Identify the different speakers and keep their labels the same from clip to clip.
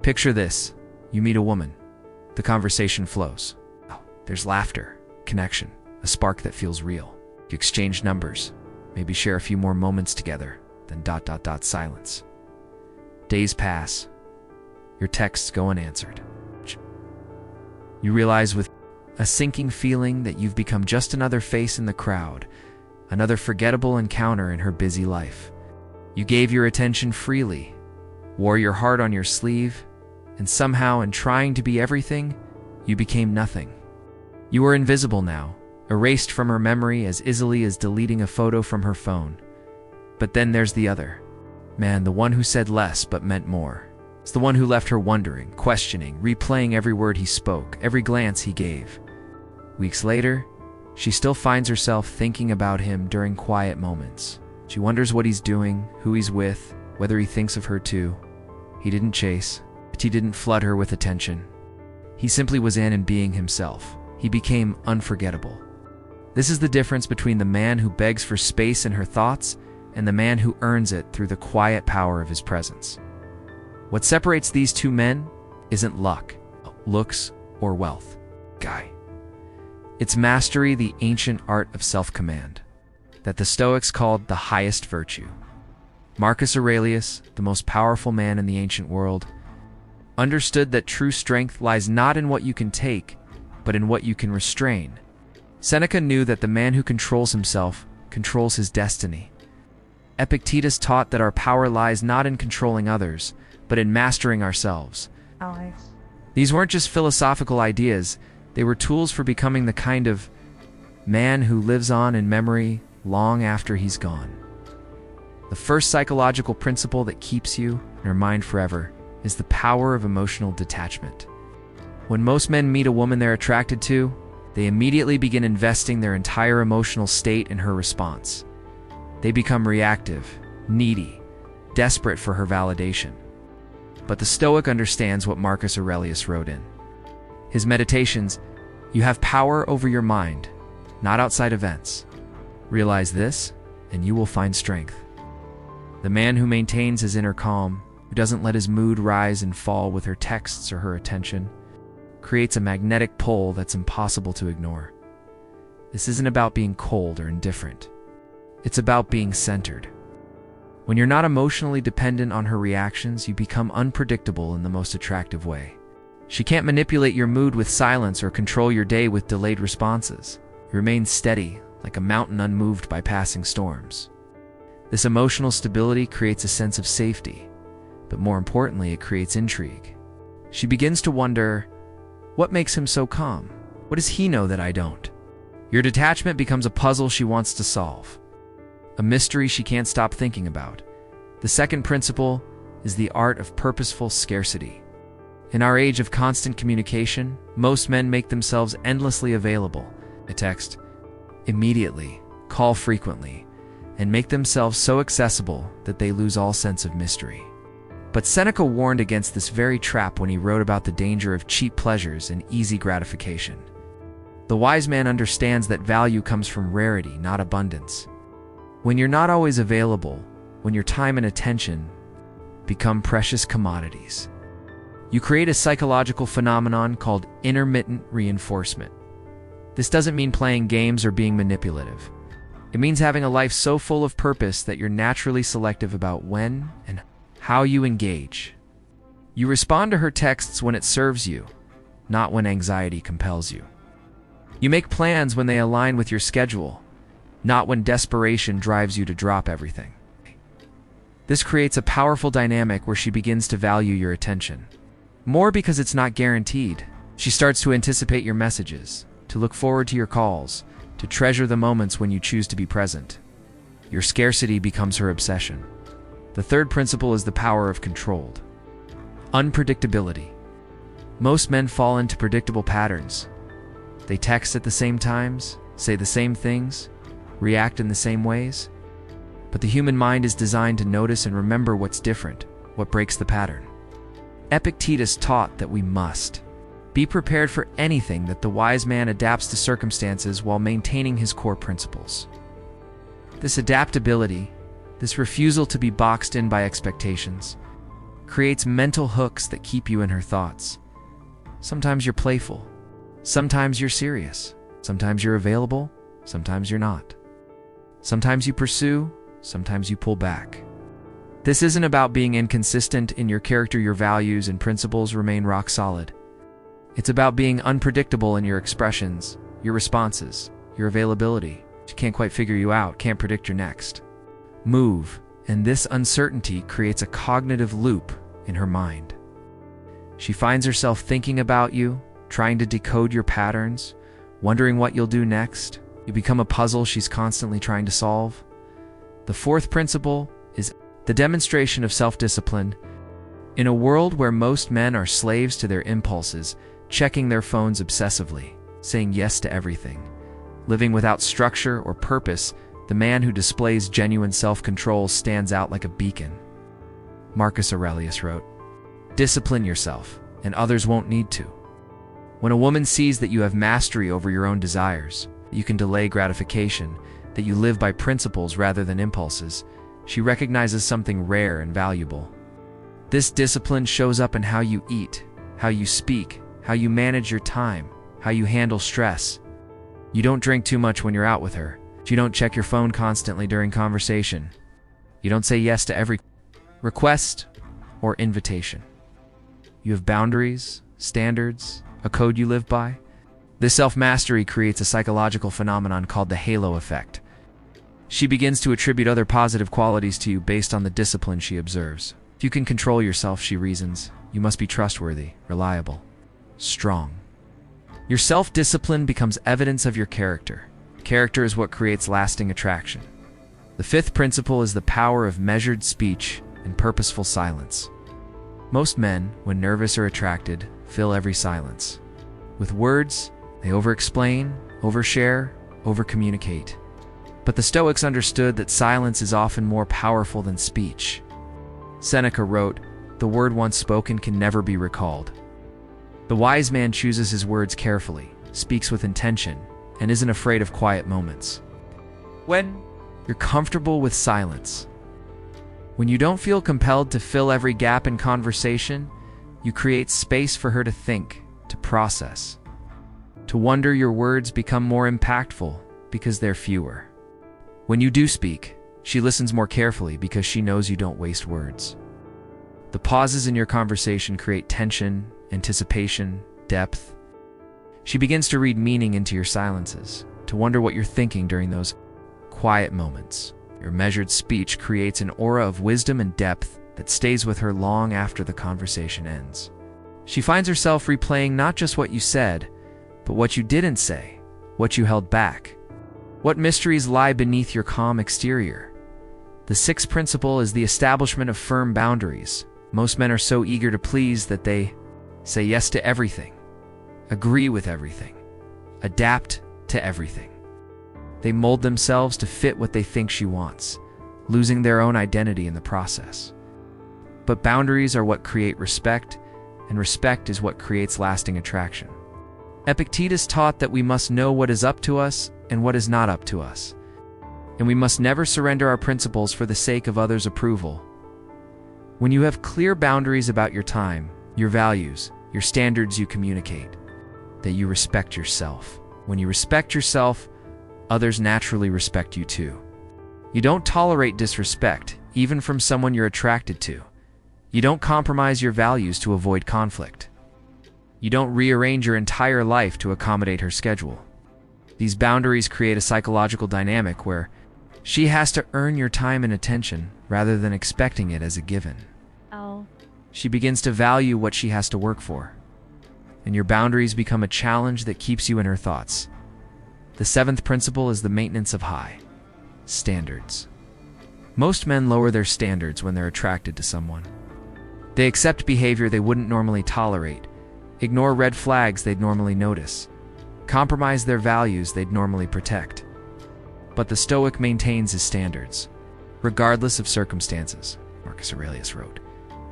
Speaker 1: Picture this. You meet a woman. The conversation flows. There's laughter, connection, a spark that feels real. You exchange numbers, maybe share a few more moments together, then ... silence. Days pass. Your texts go unanswered. You realize with a sinking feeling that you've become just another face in the crowd, another forgettable encounter in her busy life. You gave your attention freely, wore your heart on your sleeve, and somehow, in trying to be everything, you became nothing. You were invisible now, erased from her memory as easily as deleting a photo from her phone. But then there's the other man, the one who said less but meant more. It's the one who left her wondering, questioning, replaying every word he spoke, every glance he gave. Weeks later, she still finds herself thinking about him during quiet moments. She wonders what he's doing, who he's with, whether he thinks of her too. He didn't chase. He didn't flood her with attention. He simply was in and being himself. He became unforgettable. This is the difference between the man who begs for space in her thoughts and the man who earns it through the quiet power of his presence. What separates these two men isn't luck, looks, or wealth. It's mastery, the ancient art of self-command, that the Stoics called the highest virtue. Marcus Aurelius, the most powerful man in the ancient world, understood that true strength lies not in what you can take, but in what you can restrain. Seneca knew that the man who controls himself controls his destiny. Epictetus taught that our power lies not in controlling others, but in mastering ourselves. These weren't just philosophical ideas, they were tools for becoming the kind of man who lives on in memory long after he's gone. The first psychological principle that keeps you in her mind forever is the power of emotional detachment. When most men meet a woman they're attracted to, they immediately begin investing their entire emotional state in her response. They become reactive, needy, desperate for her validation. But the Stoic understands what Marcus Aurelius wrote in his Meditations: you have power over your mind, not outside events. Realize this, and you will find strength. The man who maintains his inner calm, who doesn't let his mood rise and fall with her texts or her attention, creates a magnetic pull that's impossible to ignore. This isn't about being cold or indifferent. It's about being centered. When you're not emotionally dependent on her reactions, you become unpredictable in the most attractive way. She can't manipulate your mood with silence or control your day with delayed responses. You remain steady, like a mountain unmoved by passing storms. This emotional stability creates a sense of safety, but more importantly, it creates intrigue. She begins to wonder, what makes him so calm? What does he know that I don't? Your detachment becomes a puzzle she wants to solve, a mystery she can't stop thinking about. The second principle is the art of purposeful scarcity. In our age of constant communication, most men make themselves endlessly available. They text immediately, call frequently, and make themselves so accessible that they lose all sense of mystery. But Seneca warned against this very trap when he wrote about the danger of cheap pleasures and easy gratification. The wise man understands that value comes from rarity, not abundance. When you're not always available, when your time and attention become precious commodities, you create a psychological phenomenon called intermittent reinforcement. This doesn't mean playing games or being manipulative. It means having a life so full of purpose that you're naturally selective about when and how you engage. You respond to her texts when it serves you, not when anxiety compels you. You make plans when they align with your schedule, not when desperation drives you to drop everything. This creates a powerful dynamic where she begins to value your attention. More because it's not guaranteed. She starts to anticipate your messages, to look forward to your calls, to treasure the moments when you choose to be present. Your scarcity becomes her obsession. The third principle is the power of controlled unpredictability. Most men fall into predictable patterns. They text at the same times, say the same things, react in the same ways. But the human mind is designed to notice and remember what's different, what breaks the pattern. Epictetus taught that we must be prepared for anything, that the wise man adapts to circumstances while maintaining his core principles. This adaptability, this refusal to be boxed in by expectations, creates mental hooks that keep you in her thoughts. Sometimes you're playful. Sometimes you're serious. Sometimes you're available. Sometimes you're not. Sometimes you pursue. Sometimes you pull back. This isn't about being inconsistent in your character. Your values and principles remain rock solid. It's about being unpredictable in your expressions, your responses, your availability. She can't quite figure you out, can't predict your next move, and this uncertainty creates a cognitive loop in her mind. She finds herself thinking about you, trying to decode your patterns, wondering what you'll do next. You become a puzzle she's constantly trying to solve. The fourth principle is the demonstration of self-discipline. In a world where most men are slaves to their impulses, checking their phones obsessively, saying yes to everything, living without structure or purpose, the man who displays genuine self-control stands out like a beacon. Marcus Aurelius wrote, "Discipline yourself, and others won't need to." When a woman sees that you have mastery over your own desires, that you can delay gratification, that you live by principles rather than impulses, she recognizes something rare and valuable. This discipline shows up in how you eat, how you speak, how you manage your time, how you handle stress. You don't drink too much when you're out with her. You don't check your phone constantly during conversation. You don't say yes to every request or invitation. You have boundaries, standards, a code you live by. This self-mastery creates a psychological phenomenon called the halo effect. She begins to attribute other positive qualities to you based on the discipline she observes. If you can control yourself, she reasons, you must be trustworthy, reliable, strong. Your self-discipline becomes evidence of your character. Character is what creates lasting attraction. The fifth principle is the power of measured speech and purposeful silence. Most men, when nervous or attracted, fill every silence. With words, they over-explain, overshare, over-communicate. But the Stoics understood that silence is often more powerful than speech. Seneca wrote, "The word once spoken can never be recalled." The wise man chooses his words carefully, speaks with intention, and isn't afraid of quiet moments. When you're comfortable with silence, when you don't feel compelled to fill every gap in conversation, you create space for her to think, to process, to wonder. Your words become more impactful because they're fewer. When you do speak, she listens more carefully because she knows you don't waste words. The pauses in your conversation create tension, anticipation, depth. She begins to read meaning into your silences, to wonder what you're thinking during those quiet moments. Your measured speech creates an aura of wisdom and depth that stays with her long after the conversation ends. She finds herself replaying not just what you said, but what you didn't say, what you held back. What mysteries lie beneath your calm exterior? The sixth principle is the establishment of firm boundaries. Most men are so eager to please that they say yes to everything, agree with everything, adapt to everything. They mold themselves to fit what they think she wants, losing their own identity in the process. But boundaries are what create respect, and respect is what creates lasting attraction. Epictetus taught that we must know what is up to us and what is not up to us, and we must never surrender our principles for the sake of others' approval. When you have clear boundaries about your time, your values, your standards, you communicate that you respect yourself. When you respect yourself, others naturally respect you too. You don't tolerate disrespect, even from someone you're attracted to. You don't compromise your values to avoid conflict. You don't rearrange your entire life to accommodate her schedule. These boundaries create a psychological dynamic where she has to earn your time and attention rather than expecting it as a given. She begins to value what she has to work for, and your boundaries become a challenge that keeps you in her thoughts. The seventh principle is the maintenance of high standards. Most men lower their standards when they're attracted to someone. They accept behavior they wouldn't normally tolerate, ignore red flags they'd normally notice, compromise their values they'd normally protect. But the Stoic maintains his standards, regardless of circumstances. Marcus Aurelius wrote,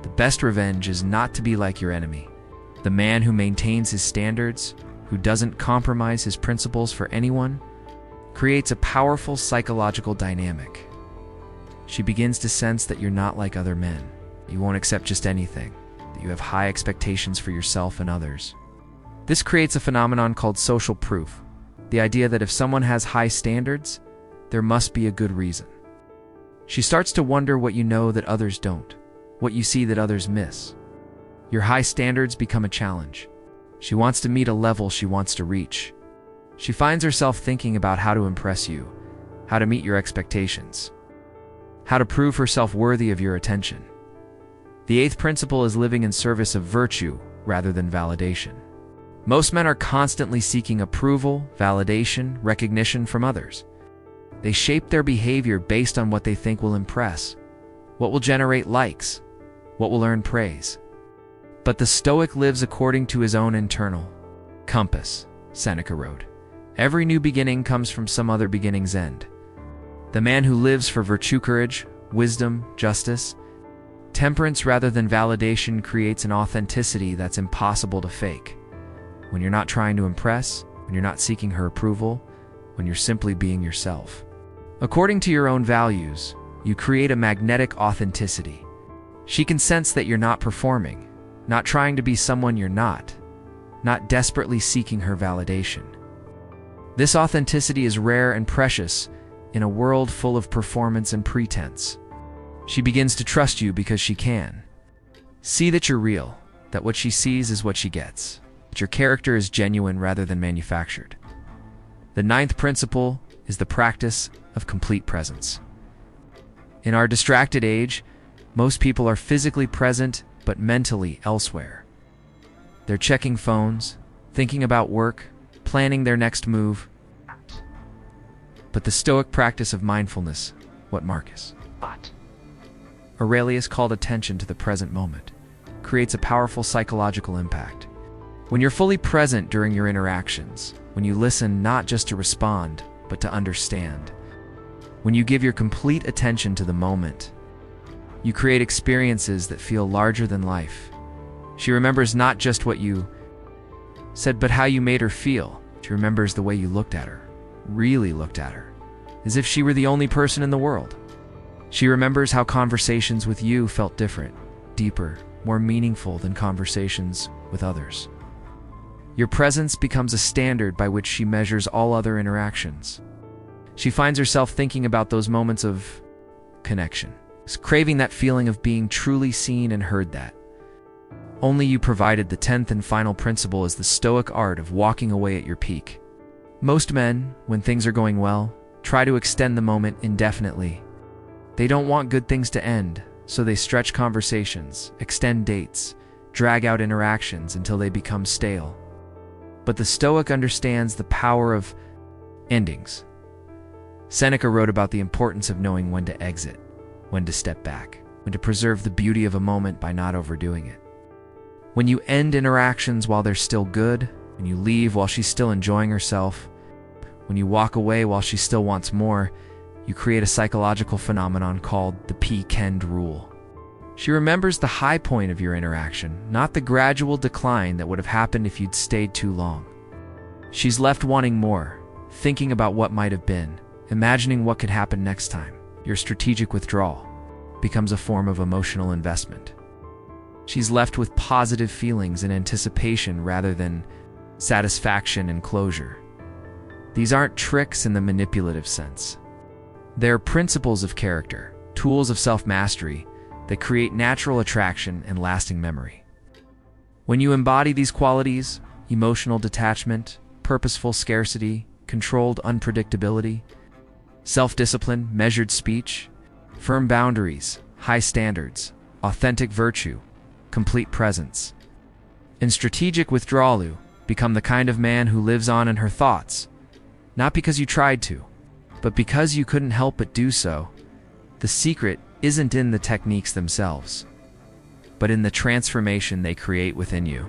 Speaker 1: "The best revenge is not to be like your enemy." The man who maintains his standards, who doesn't compromise his principles for anyone, creates a powerful psychological dynamic. She begins to sense that you're not like other men. You won't accept just anything, that you have high expectations for yourself and others. This creates a phenomenon called social proof, the idea that if someone has high standards, there must be a good reason. She starts to wonder what you know that others don't, what you see that others miss. Your high standards become a challenge. She wants to meet a level she wants to reach. She finds herself thinking about how to impress you, how to meet your expectations, how to prove herself worthy of your attention. The eighth principle is living in service of virtue rather than validation. Most men are constantly seeking approval, validation, recognition from others. They shape their behavior based on what they think will impress, what will generate likes, what will earn praise. But the Stoic lives according to his own internal compass. Seneca wrote, "Every new beginning comes from some other beginning's end." The man who lives for virtue, courage, wisdom, justice, temperance rather than validation creates an authenticity that's impossible to fake. When you're not trying to impress, when you're not seeking her approval, when you're simply being yourself. According to your own values, you create a magnetic authenticity. She can sense that you're not performing, not trying to be someone you're not desperately seeking her validation. This authenticity is rare and precious in a world full of performance and pretense. She begins to trust you because she can. See that you're real, that what she sees is what she gets, that your character is genuine rather than manufactured. The ninth principle is the practice of complete presence. In our distracted age, most people are physically present but mentally elsewhere. They're checking phones, thinking about work, planning their next move. But the Stoic practice of mindfulness, what Marcus Aurelius called attention to the present moment, creates a powerful psychological impact. When you're fully present during your interactions, when you listen not just to respond, but to understand, when you give your complete attention to the moment, you create experiences that feel larger than life. She remembers not just what you said, but how you made her feel. She remembers the way you looked at her, really looked at her, as if she were the only person in the world. She remembers how conversations with you felt different, deeper, more meaningful than conversations with others. Your presence becomes a standard by which she measures all other interactions. She finds herself thinking about those moments of connection, craving that feeling of being truly seen and heard that. Only you provided the 10th and final principle is the Stoic art of walking away at your peak. Most men, when things are going well, try to extend the moment indefinitely. They don't want good things to end, so they stretch conversations, extend dates, drag out interactions until they become stale. But the Stoic understands the power of endings. Seneca wrote about the importance of knowing when to exit, when to step back, when to preserve the beauty of a moment by not overdoing it. When you end interactions while they're still good, when you leave while she's still enjoying herself, when you walk away while she still wants more, you create a psychological phenomenon called the peak-end rule. She remembers the high point of your interaction, not the gradual decline that would have happened if you'd stayed too long. She's left wanting more, thinking about what might have been, imagining what could happen next time. Your strategic withdrawal becomes a form of emotional investment. She's left with positive feelings and anticipation rather than satisfaction and closure. These aren't tricks in the manipulative sense. They're principles of character, tools of self-mastery that create natural attraction and lasting memory. When you embody these qualities, emotional detachment, purposeful scarcity, controlled unpredictability, self-discipline, measured speech, firm boundaries, high standards, authentic virtue, complete presence, and strategic withdrawal, you become the kind of man who lives on in her thoughts, not because you tried to, but because you couldn't help but do so. The secret isn't in the techniques themselves, but in the transformation they create within you.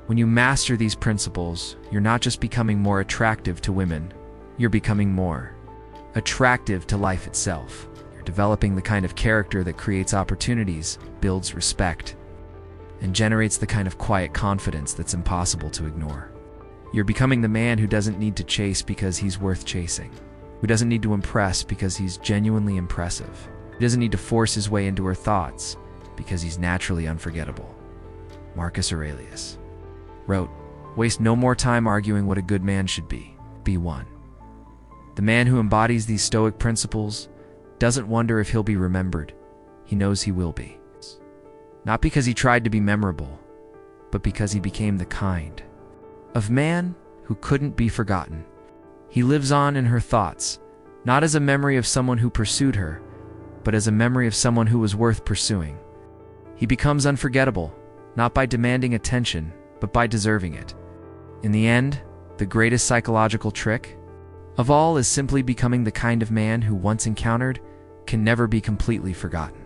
Speaker 1: When you master these principles, you're not just becoming more attractive to women, you're becoming more attractive to life itself. You're developing the kind of character that creates opportunities, builds respect, and generates the kind of quiet confidence that's impossible to ignore. You're becoming the man who doesn't need to chase because he's worth chasing, who doesn't need to impress because he's genuinely impressive. He doesn't need to force his way into her thoughts because he's naturally unforgettable. Marcus Aurelius wrote, "Waste no more time arguing what a good man should be. Be one." The man who embodies these Stoic principles doesn't wonder if he'll be remembered. He knows he will be. Not because he tried to be memorable, but because he became the kind of man who couldn't be forgotten. He lives on in her thoughts, not as a memory of someone who pursued her, but as a memory of someone who was worth pursuing. He becomes unforgettable, not by demanding attention, but by deserving it. In the end, the greatest psychological trick of all is simply becoming the kind of man who, once encountered, can never be completely forgotten.